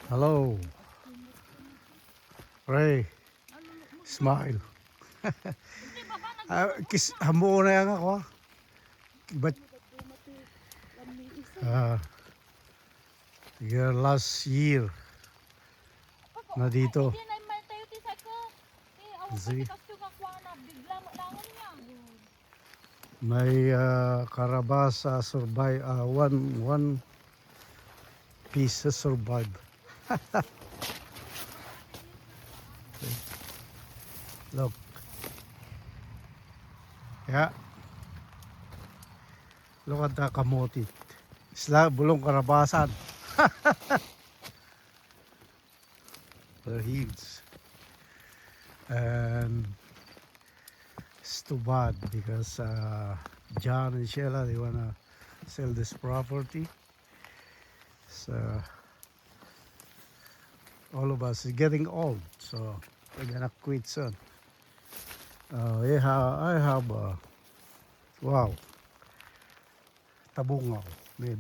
Hello, Ray. Smile. Kiss, hamo na yan ako. But, uh, your last year na dito. See? May karabasa survive, one piece survive. Look. Yeah. Look at the kamote. Isla bulong karabasan. The hills. And it's too bad because John and Sheila, they wanna sell this property. So all of us is getting old, so we're gonna quit soon. I have wow, tabungaw. May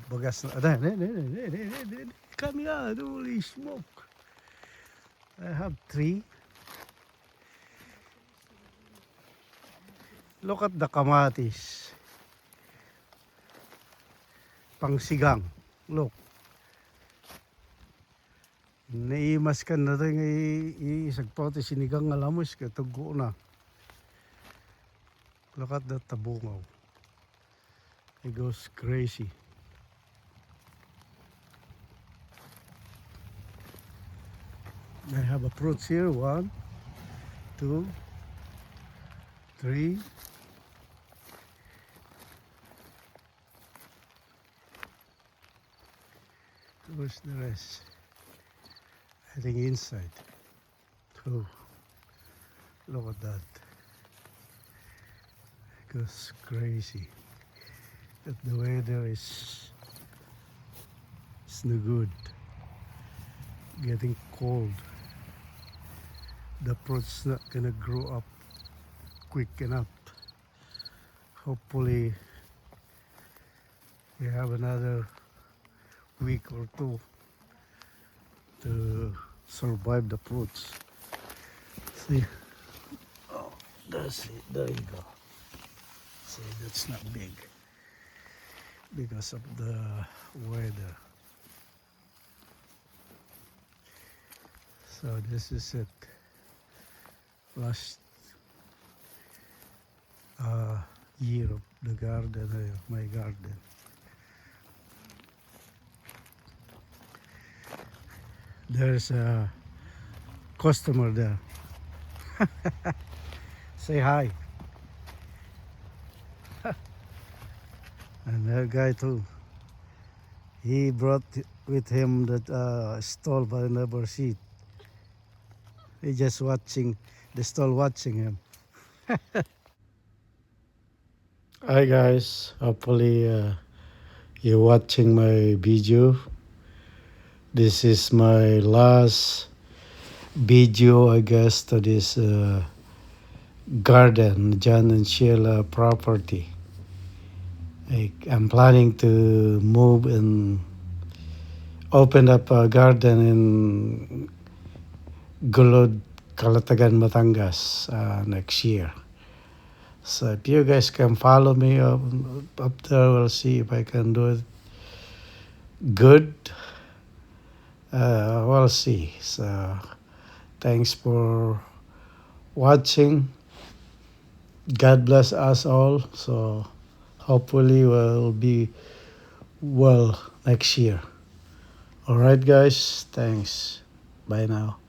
bagas na. Come here, holy smoke. I have 3. Look at the kamatis. Pangsigang. Look. Naimas ka na rin isagpati sinigang alamos ka tugo na. Look at the tabungaw. It goes crazy. I have a fruits here. 1, 2, 3. Where's the rest? I think inside. Oh, look at that. It goes crazy. But the weather is no good. Getting cold. The fruit's not gonna grow up quick enough. Hopefully we have another week or 2 to survive the fruits. See? Oh, that's it. There you go. See, that's not big because of the weather. So this is it. Last year of the garden, my garden. There's a customer there. Say hi. And that guy too. He brought with him that stall but I never see it. He just watching the stall, watching him. Hi guys, hopefully you're watching my video. This is my last video, I guess, to this garden, John and Sheila property. I'm planning to move and open up a garden in Gulod, Calatagan, Batangas next year. So if you guys can follow me up there, we'll see if I can do it good. We'll see. So thanks for watching. God bless us all. So hopefully we'll be well next year. All right, guys. Thanks. Bye now.